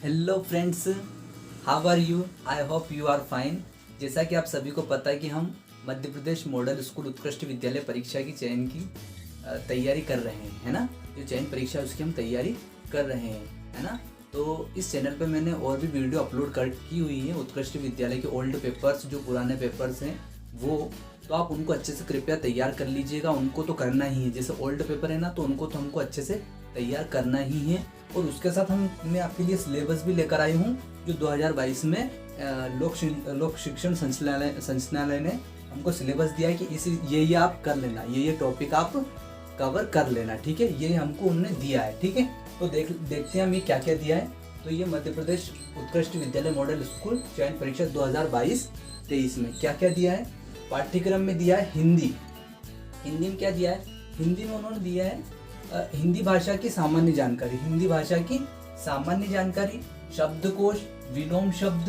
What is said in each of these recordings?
Hello friends, how are you? I hope you are fine. जैसा कि आप सभी को पता है कि हम मध्य प्रदेश मॉडल स्कूल उत्कृष्ट विद्यालय परीक्षा की चयन की तैयारी कर रहे हैं, है ना। जो चयन परीक्षा है उसकी हम तैयारी कर रहे हैं, है ना। तो इस चैनल पे मैंने और भी वीडियो अपलोड की हुई है उत्कृष्ट विद्यालय के ओल्ड पेपर्स, जो पुराने पेपर्स हैं वो, तो आप उनको अच्छे से कृपया तैयार कर लीजिएगा। उनको तो करना ही है, जैसे ओल्ड पेपर है ना, तो उनको तो हमको अच्छे से तैयार करना ही है। और उसके साथ मैं आपके लिए सिलेबस भी लेकर आई हूँ, जो 2022 में लोक शिक्षण संचालनालय ने हमको सिलेबस दिया है कि ये आप कर लेना, ये टॉपिक आप कवर कर लेना, ठीक है। ये हमको उन्होंने दिया है, ठीक है। तो देखते हैं हम ये क्या क्या दिया है। तो ये मध्य प्रदेश उत्कृष्ट विद्यालय मॉडल स्कूल चयन परीक्षा 2022-23 में क्या क्या दिया है। पाठ्यक्रम में दिया है हिंदी में क्या दिया है? हिंदी में उन्होंने दिया है हिंदी भाषा की सामान्य जानकारी, शब्दकोश, विलोम शब्द,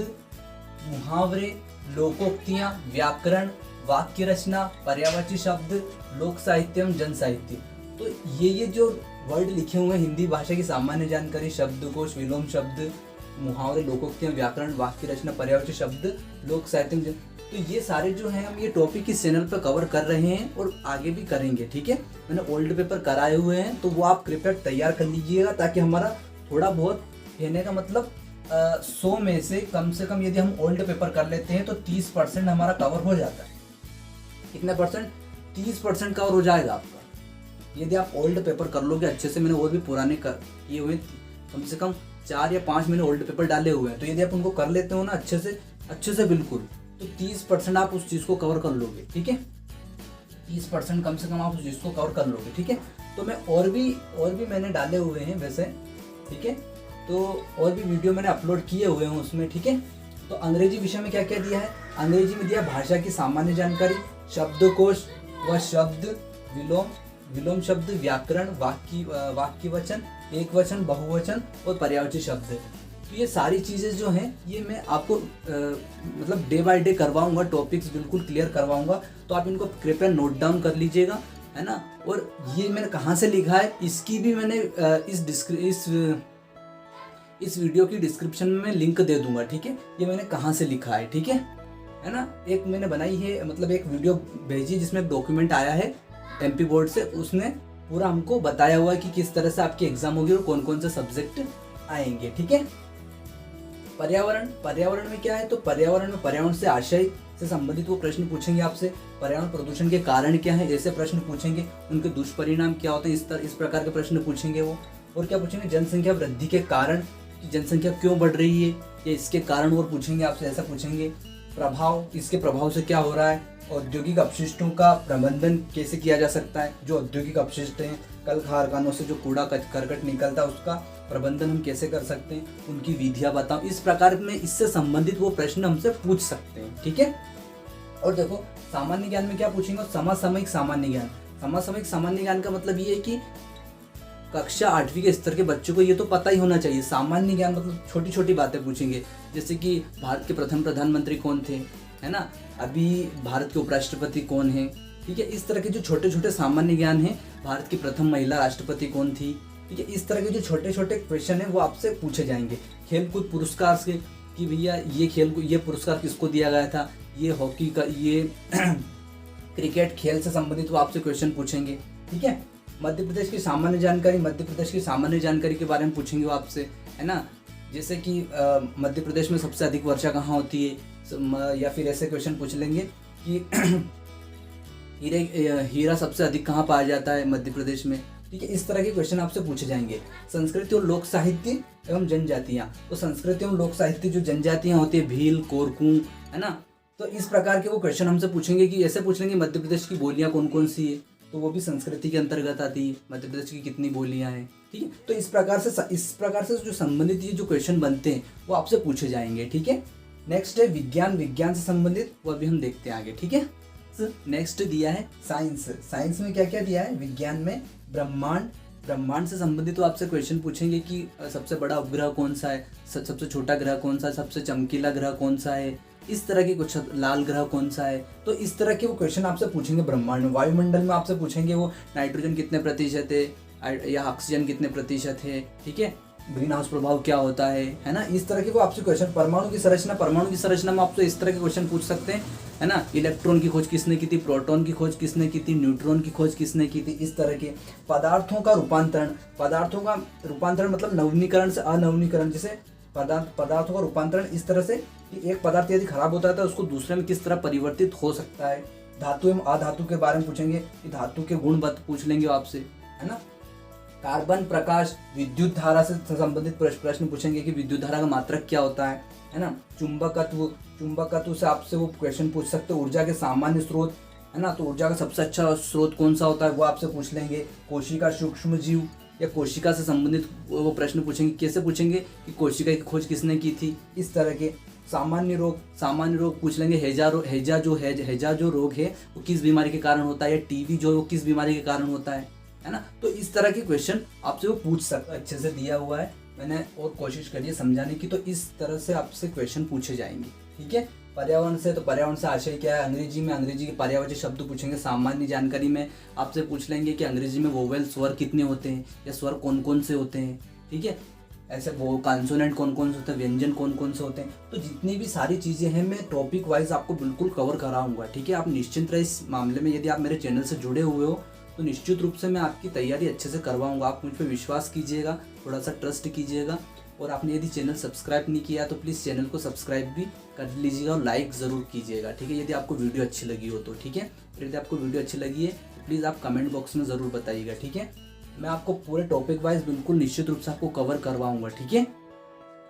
मुहावरे, लोकोक्तियां, व्याकरण, वाक्य रचना, पर्यायवाची शब्द, लोक साहित्यम, जन साहित्य। तो ये जो वर्ड लिखे हुए हैं, हिंदी भाषा की सामान्य जानकारी, शब्दकोश, विलोम शब्द, मुहावरे, लोकोक्तियां, व्याकरण, वाक्य रचना, पर्यायवाची शब्द, लोक साहित्यम, तो ये सारे जो हैं हम ये टॉपिक इस चैनल पर कवर कर रहे हैं और आगे भी करेंगे, ठीक है। मैंने ओल्ड पेपर कराए हुए हैं, तो वो आप कृपया तैयार कर लीजिएगा, ताकि हमारा थोड़ा बहुत कहने का मतलब 100 में से कम यदि हम ओल्ड पेपर कर लेते हैं तो 30% हमारा कवर हो जाता है। कितने परसेंट? 30% कवर हो जाएगा आपका, यदि आप ओल्ड पेपर कर लोगे अच्छे से। मैंने और भी पुराने किए हुए, कम से कम 4 या 5 मैंने ओल्ड पेपर डाले हुए हैं। तो यदि आप उनको कर लेते हो ना अच्छे से बिल्कुल, तो 30% आप उस चीज़ को कवर कर लोगे, ठीक है। 30% कम से कम आप उस चीज़ को कवर कर लोगे, ठीक है। तो मैं और भी मैंने डाले हुए हैं वैसे, ठीक है। तो और भी वीडियो मैंने अपलोड किए हुए हैं उसमें, ठीक है। तो अंग्रेजी विषय में क्या क्या दिया है? अंग्रेजी में दिया भाषा की सामान्य जानकारी, शब्दकोश व शब्द, विलोम शब्द, व्याकरण, वाक्य वचन, एक वचन, बहुवचन और पर्यायवाची शब्द। तो ये सारी चीज़ें जो हैं ये मैं आपको मतलब डे बाय डे करवाऊंगा, टॉपिक्स बिल्कुल क्लियर करवाऊंगा। तो आप इनको कृपया नोट डाउन कर लीजिएगा, है ना। और ये मैंने कहाँ से लिखा है इसकी भी मैंने इस वीडियो की डिस्क्रिप्शन में लिंक दे दूंगा, ठीक है। ये मैंने कहाँ से लिखा है, ठीक है ना। एक मैंने बनाई है, मतलब एक वीडियो भेजी जिसमें एक डॉक्यूमेंट आया है MP बोर्ड से, उसने पूरा हमको बताया हुआ है कि किस तरह से आपकी एग्जाम होगी और कौन कौन से सब्जेक्ट आएंगे, ठीक है। पर्यावरण में क्या है? तो पर्यावरण से आशय से संबंधित वो प्रश्न पूछेंगे आपसे। पर्यावरण प्रदूषण के कारण क्या है, ऐसे प्रश्न पूछेंगे। उनके दुष्परिणाम क्या होते हैं, इस प्रकार के प्रश्न पूछेंगे वो। और क्या पूछेंगे? जनसंख्या वृद्धि के कारण, कि जनसंख्या क्यों बढ़ रही है, या इसके कारण और पूछेंगे आपसे, ऐसा पूछेंगे। प्रभाव, इसके प्रभाव से क्या हो रहा है। औद्योगिक अपशिष्टों का प्रबंधन कैसे किया जा सकता है, जो औद्योगिक अपशिष्ट हैं, कल कारखानों से जो कूड़ा करकट निकलता है उसका प्रबंधन हम कैसे कर सकते हैं, उनकी विधियां बताओ। इस प्रकार में इससे संबंधित वो प्रश्न हमसे पूछ सकते हैं, ठीक है। और देखो सामान्य ज्ञान में क्या पूछेंगे? समसामयिक सामान्य ज्ञान का मतलब ये है कि कक्षा 8वीं के स्तर के बच्चों को ये तो पता ही होना चाहिए। सामान्य ज्ञान मतलब छोटी छोटी बातें पूछेंगे, जैसे कि भारत के प्रथम प्रधानमंत्री कौन थे, है ना, अभी भारत के उपराष्ट्रपति कौन है, ठीक है। इस तरह के जो छोटे छोटे सामान्य ज्ञान है, भारत की प्रथम महिला राष्ट्रपति कौन थी, ठीक है। इस तरह के जो छोटे छोटे क्वेश्चन है वो आपसे पूछे जाएंगे। खेलकूद पुरस्कार से, कि भैया ये पुरस्कार किसको दिया गया था, ये हॉकी का, ये क्रिकेट खेल से संबंधित वो आपसे क्वेश्चन पूछेंगे, ठीक है। मध्य प्रदेश की सामान्य जानकारी के बारे में पूछेंगे वो आपसे, है ना। जैसे कि मध्य प्रदेश में सबसे अधिक वर्षा कहाँ होती है, या फिर ऐसे क्वेश्चन पूछ लेंगे कि हीरा सबसे अधिक कहाँ पाया जाता है मध्य प्रदेश में, ठीक है। इस तरह के क्वेश्चन आपसे पूछे जाएंगे। संस्कृति और लोक साहित्य एवं जनजातियाँ, तो संस्कृति एवं लोक साहित्य जो जनजातियाँ होती है, भील, कोरकू, है ना, तो इस प्रकार के वो क्वेश्चन हमसे पूछेंगे। कि ऐसे पूछ लेंगे मध्य प्रदेश की बोलियाँ कौन कौन सी है, तो वो भी संस्कृति के अंतर्गत आती है। मध्य प्रदेश की कितनी बोलियाँ हैं, ठीक है। तो इस प्रकार से जो संबंधित ये जो क्वेश्चन बनते हैं वो आपसे पूछे जाएंगे, ठीक है। नेक्स्ट है विज्ञान से संबंधित, वो अभी हम देखते हैं आगे, ठीक है। नेक्स्ट दिया है साइंस में क्या क्या दिया है? विज्ञान में ब्रह्मांड से संबंधित तो आपसे क्वेश्चन पूछेंगे कि सबसे बड़ा उपग्रह कौन सा है, सबसे छोटा ग्रह कौन सा है, सबसे चमकीला ग्रह कौन सा है, इस तरह के कुछ, लाल ग्रह कौन सा है। तो इस तरह के वो क्वेश्चन आपसे पूछेंगे ब्रह्मांड में। वायुमंडल में आपसे पूछेंगे वो नाइट्रोजन कितने प्रतिशत है या ऑक्सीजन कितने प्रतिशत है, ठीक है। ग्रीन हाउस प्रभाव क्या होता है ना, इस तरह के वो आपसे क्वेश्चन। परमाणु की संरचना में आपसे इस तरह के क्वेश्चन पूछ सकते हैं, है ना। इलेक्ट्रॉन की खोज किसने की थी, प्रोटॉन की खोज किसने की थी, न्यूट्रॉन की खोज किसने की थी, इस तरह के। पदार्थों का रूपांतरण मतलब नवीनीकरण से अनवीनीकरण, जैसे पदार्थों का रूपांतरण इस तरह से कि एक पदार्थ यदि खराब होता है तो उसको दूसरे में किस तरह परिवर्तित हो सकता है। धातु एवं अधातु के बारे में पूछेंगे कि धातु के गुण पूछ लेंगे आपसे, है ना। कार्बन, प्रकाश, विद्युत धारा से संबंधित प्रश्न पूछेंगे कि विद्युत धारा का मात्रक क्या होता है ना। चुंबकत्व से आपसे वो क्वेश्चन पूछ सकते हैं। ऊर्जा के सामान्य स्रोत, है ना, तो ऊर्जा का सबसे अच्छा स्रोत कौन सा होता है वो आपसे पूछ लेंगे। कोशिका, सूक्ष्म जीव या कोशिका से संबंधित वो प्रश्न पूछेंगे। कैसे पूछेंगे कि कोशिका की खोज किसने की थी, इस तरह के। सामान्य रोग पूछ लेंगे। हैजा जो रोग है वो किस बीमारी के कारण होता है, या टीबी जो है वो किस बीमारी के कारण होता है ना। तो इस तरह के क्वेश्चन आपसे वो पूछ सकते। अच्छे से दिया हुआ है मैंने और कोशिश करी है समझाने की, तो इस तरह से आपसे क्वेश्चन पूछे जाएंगे, ठीक है। पर्यावरण से, तो पर्यावरण से आशय क्या है, अंग्रेजी के पर्यायवाची शब्द पूछेंगे। सामान्य जानकारी में आपसे पूछ लेंगे कि अंग्रेजी में वोवेल स्वर कितने होते हैं या स्वर कौन कौन से होते हैं, ठीक है। ऐसे वो कॉन्सोनेंट कौन कौन से होते हैं, व्यंजन कौन कौन से होते हैं। तो जितनी भी सारी चीज़ें हैं मैं टॉपिक वाइज आपको बिल्कुल कवर कराऊंगा, ठीक है। आप निश्चिंत रहे इस मामले में। यदि आप मेरे चैनल से जुड़े हुए हो तो निश्चित रूप से मैं आपकी तैयारी अच्छे से करवाऊंगा। आप मुझ पर विश्वास कीजिएगा, थोड़ा सा ट्रस्ट कीजिएगा। और आपने यदि चैनल सब्सक्राइब नहीं किया तो प्लीज़ चैनल को सब्सक्राइब भी कर लीजिएगा और लाइक ज़रूर कीजिएगा, ठीक है, यदि आपको वीडियो अच्छी लगी हो तो, ठीक है। यदि आपको वीडियो अच्छी लगी है तो प्लीज़ आप कमेंट बॉक्स में ज़रूर बताइएगा, ठीक है। मैं आपको पूरे टॉपिक वाइज बिल्कुल निश्चित रूप से आपको कवर करवाऊँगा, ठीक है।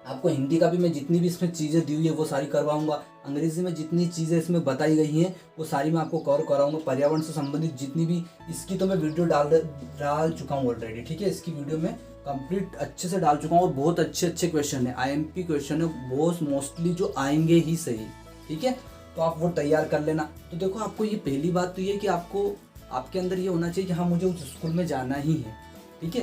आपको हिंदी का भी मैं जितनी भी इसमें चीज़ें दी हुई है वो सारी करवाऊंगा। अंग्रेजी में जितनी चीज़ें इसमें बताई गई हैं वो सारी मैं आपको कवर कराऊंगा। पर्यावरण से संबंधित जितनी भी, इसकी तो मैं वीडियो डाल चुका हूँ ऑलरेडी, ठीक है। इसकी वीडियो में कंप्लीट अच्छे से डाल चुका हूँ और बहुत अच्छे क्वेश्चन है, IMP क्वेश्चन है, बहुत मोस्टली जो आएंगे ही सही, ठीक है। तो आप वो तैयार कर लेना। तो देखो, आपको ये पहली बात तो ये कि आपको आपके अंदर ये होना चाहिए कि हाँ मुझे उस स्कूल में जाना ही है, ठीक है।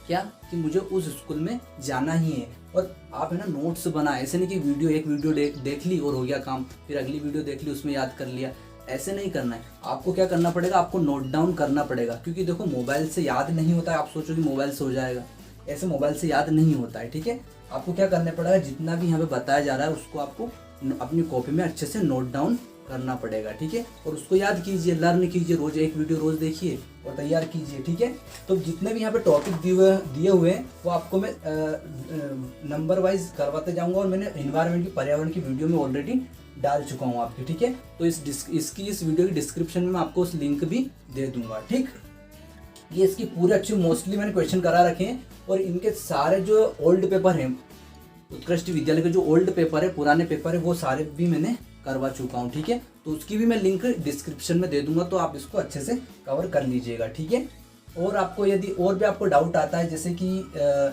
क्या कि मुझे उस स्कूल में जाना ही है। और आप है ना नोट्स बनाए, ऐसे नहीं कि एक वीडियो देख ली और हो गया काम, फिर अगली वीडियो देख ली उसमें याद कर लिया, ऐसे नहीं करना है। आपको क्या करना पड़ेगा, आपको नोट डाउन करना पड़ेगा। क्योंकि देखो मोबाइल से याद नहीं होता है। आप सोचो कि मोबाइल से हो जाएगा, ऐसे मोबाइल से याद नहीं होता है, ठीक है। आपको क्या करना पड़ेगा, जितना भी यहाँ पे बताया जा रहा है उसको आपको अपनी कॉपी में अच्छे से नोट डाउन करना पड़ेगा, ठीक है। और उसको याद कीजिए, लर्न कीजिए, रोज एक वीडियो रोज देखिए और तैयार कीजिए, ठीक है। तो जितने भी यहाँ पे टॉपिक दिए हुए हैं वो आपको मैं नंबर वाइज करवाते जाऊंगा। और मैंने इन्वायरमेंट की, पर्यावरण की वीडियो में ऑलरेडी डाल चुका हूँ आपकी, ठीक है। तो इस वीडियो की डिस्क्रिप्शन में मैं आपको उस लिंक भी दे दूंगा, ठीक। ये इसकी पूरे अच्छी मोस्टली मैंने क्वेश्चन करा रखे हैं। और इनके सारे जो ओल्ड पेपर हैं, उत्कृष्ट विद्यालय के जो ओल्ड पेपर है, पुराने पेपर है, वो सारे भी मैंने करवा चुका हूँ, ठीक है। तो उसकी भी मैं लिंक डिस्क्रिप्शन में दे दूंगा, तो आप इसको अच्छे से कवर कर लीजिएगा, ठीक है। और आपको यदि और भी आपको डाउट आता है, जैसे कि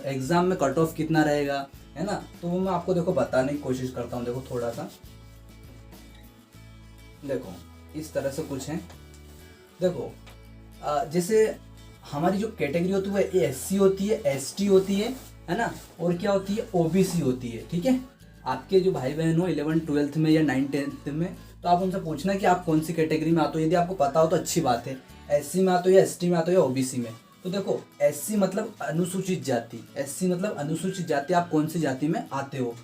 एग्जाम में कट ऑफ कितना रहेगा, है ना, तो वो मैं आपको देखो बताने की कोशिश करता हूँ। देखो थोड़ा सा देखो इस तरह से कुछ है। देखो जैसे हमारी जो कैटेगरी होती है वो SC होती है, ST होती है ना, और क्या होती है, OBC होती है, ठीक है। आपके जो भाई बहन हो 11th 12th में या 9th 10th में, तो आप उनसे पूछना कि आप कौन सी कैटेगरी में आते हो। यदि आपको पता हो तो अच्छी बात है, SC में आते हो या ST में आते हो या OBC में। तो देखो SC मतलब अनुसूचित जाति, SC मतलब अनुसूचित जाति, आप कौन सी जाति में आते हो।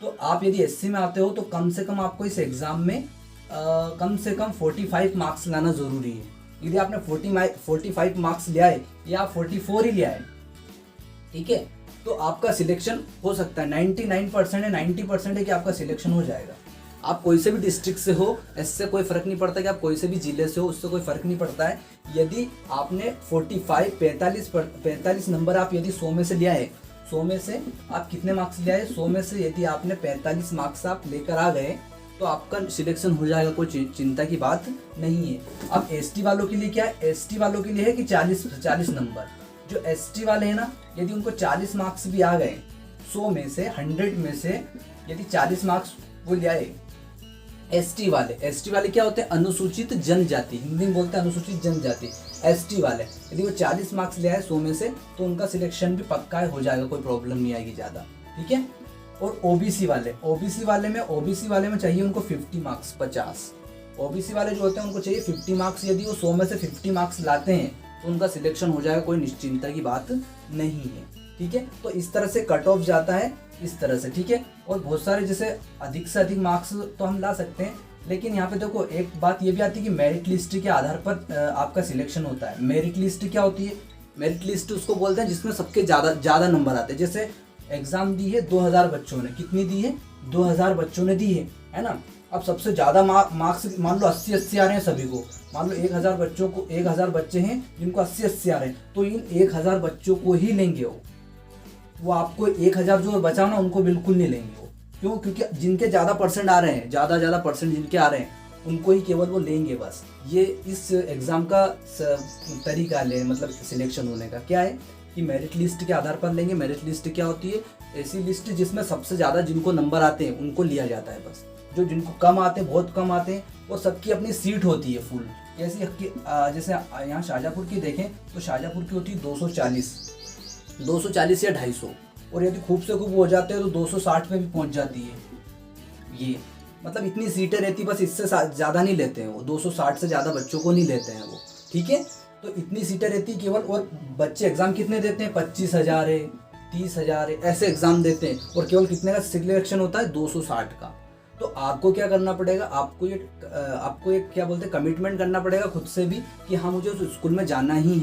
तो आप यदि SC में आते हो तो कम से कम आपको इस एग्जाम में कम से कम 45 मार्क्स लाना जरूरी है। यदि आपने 45 मार्क्स लिया है या 44 ही लिया है, ठीक है, तो आपका सिलेक्शन हो सकता है। 99% है, 90% है कि आपका सिलेक्शन हो जाएगा। आप कोई से भी डिस्ट्रिक्ट से हो, इससे कोई फर्क नहीं पड़ता कि आप कोई से भी जिले से हो, उससे कोई फर्क नहीं पड़ता है। यदि आपने 45 नंबर आप यदि 100 में से लिया है, 100 में से आप कितने मार्क्स लिया है, 100 में से यदि आपने 45 मार्क्स आप लेकर आ गए तो आपका सिलेक्शन हो जाएगा, कोई चिंता की बात नहीं है। अब ST वालों के लिए क्या है, ST वालों के लिए है कि 40 नंबर। जो ST वाले हैं ना, यदि उनको 40 मार्क्स भी आ गए 100 में से, 100 में से यदि 40 मार्क्स वो ले आए, ST वाले क्या होते हैं, अनुसूचित जनजाति, हिंदी में बोलते हैं अनुसूचित जनजाति। ST वाले यदि वो 40 मार्क्स ले आए 100 में से, तो उनका सिलेक्शन भी पक्का हो जाएगा, कोई प्रॉब्लम नहीं आएगी ज़्यादा, ठीक है। और OBC वाले में चाहिए उनको 50 मार्क्स, 50। OBC वाले जो होते हैं उनको चाहिए 50 मार्क्स। यदि वो 100 में से 50 मार्क्स लाते हैं तो उनका सिलेक्शन हो जाएगा, कोई निश्चिंता की बात नहीं है, ठीक है। तो इस तरह से कट ऑफ जाता है, इस तरह से, ठीक है। और बहुत सारे जैसे अधिक से अधिक मार्क्स तो हम ला सकते हैं, लेकिन यहाँ पे देखो एक बात ये भी आती है कि मेरिट लिस्ट के आधार पर आपका सिलेक्शन होता है। मेरिट लिस्ट क्या होती है? मेरिट लिस्ट उसको बोलते हैं जिसमें सबके ज़्यादा नंबर आते हैं। जैसे एग्जाम दी है 2000 बच्चों ने, कितनी दी है? 2000 बच्चों ने दी है ना। अब सबसे ज़्यादा मार्क्स मान लो 80 आ रहे हैं सभी को, मान लो 1000 बच्चों को, 1000 बच्चे हैं जिनको 80 आ रहे हैं, तो इन 1000 बच्चों को ही लेंगे वो आपको 1000 जो बचा ना उनको बिल्कुल नहीं लेंगे वो। क्यों? क्योंकि जिनके ज़्यादा परसेंट आ रहे हैं, ज़्यादा परसेंट जिनके आ रहे हैं, उनको ही केवल वो लेंगे बस। ये इस एग्ज़ाम का तरीका ले, मतलब सिलेक्शन होने का क्या है कि मेरिट लिस्ट के आधार पर लेंगे। मेरिट लिस्ट क्या होती है? ऐसी लिस्ट जिसमें सबसे ज़्यादा जिनको नंबर आते हैं उनको लिया जाता है बस। जो जिनको कम आते हैं, बहुत कम आते हैं, वो सबकी अपनी सीट होती है फुल। जैसे यहाँ शाहजहाँपुर की देखें तो शाहजहाँपुर की होती है 240 या 250, और यदि खूब से खूब हो जाते हैं तो 260 पे भी पहुँच जाती है। ये मतलब इतनी सीटें रहती, बस इससे ज़्यादा नहीं लेते हैं वो, 260 से ज़्यादा बच्चों को नहीं लेते हैं वो, ठीक है। तो इतनी सीटें रहती केवल, और बच्चे एग्ज़ाम कितने देते हैं? 25,000 है, 30,000 है, ऐसे एग्ज़ाम देते हैं, और केवल कितने का सिलेक्शन होता है? 260 का। तो आपको क्या करना पड़ेगा? आपको ये क्या बोलते हैं, कमिटमेंट करना पड़ेगा खुद से भी कि हाँ मुझे उस स्कूल में जाना ही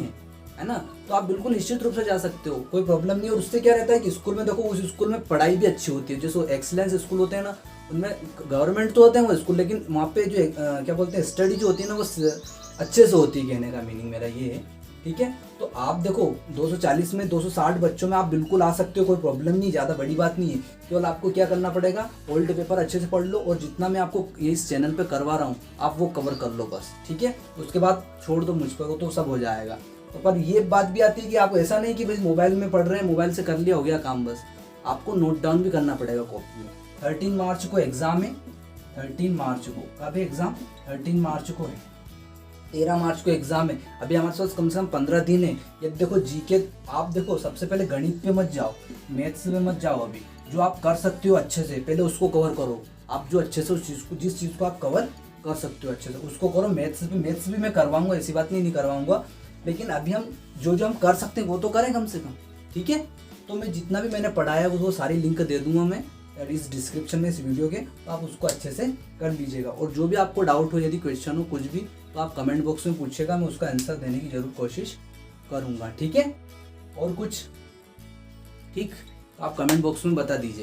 है ना। तो आप बिल्कुल निश्चित रूप से जा सकते हो, कोई प्रॉब्लम नहीं है। और उससे क्या रहता है कि स्कूल में देखो, उस स्कूल में पढ़ाई भी अच्छी होती है। जैसे एक्सीलेंस स्कूल होते हैं ना, उनमें गवर्नमेंट तो होते हैं वो स्कूल, लेकिन वहाँ पे जो क्या बोलते हैं, स्टडी जो होती है ना वो अच्छे से होती है। कहने का मीनिंग मेरा ये है, ठीक है। तो आप देखो 240 में 260 बच्चों में आप बिल्कुल आ सकते हो, कोई प्रॉब्लम नहीं, ज़्यादा बड़ी बात नहीं है। केवल आपको क्या करना पड़ेगा, ओल्ड पेपर अच्छे से पढ़ लो, और जितना मैं आपको ये इस चैनल पे करवा रहा हूँ आप वो कवर कर लो बस, ठीक है। उसके बाद छोड़ दो मुझ पर, तो सब हो जाएगा। तो पर ये बात भी आती है कि आप ऐसा नहीं कि भाई मोबाइल में पढ़ रहे हैं, मोबाइल से कर लिया हो गया काम, बस आपको नोट डाउन भी करना पड़ेगा कॉपी में। 13 मार्च को एग्ज़ाम है, 13 मार्च को कब है एग्ज़ाम? 13 मार्च को है, 13 मार्च को एग्जाम है। अभी हमारे पास कम से कम 15 दिन है। ये देखो जीके, आप देखो सबसे पहले गणित पे मत जाओ, मैथ्स में मत जाओ। अभी जो आप कर सकते हो अच्छे से पहले उसको कवर करो। आप जो अच्छे से जिस चीज़ को आप कवर कर सकते हो अच्छे से उसको करो। मैथ्स भी मैं करवाऊंगा, ऐसी बात नहीं करवाऊंगा, लेकिन अभी हम जो हम कर सकते हैं वो तो करें कम से कम, ठीक है। तो मैं जितना भी मैंने पढ़ाया वो सारी लिंक दे दूंगा मैं इस डिस्क्रिप्शन में, इस वीडियो के, तो आप उसको अच्छे से कर लीजिएगा। और जो भी आपको डाउट हो, यदि क्वेश्चन हो कुछ भी, तो आप कमेंट बॉक्स में पूछिएगा, मैं उसका आंसर देने की जरूर कोशिश करूँगा, ठीक है। और कुछ ठीक, तो आप कमेंट बॉक्स में बता दीजिए।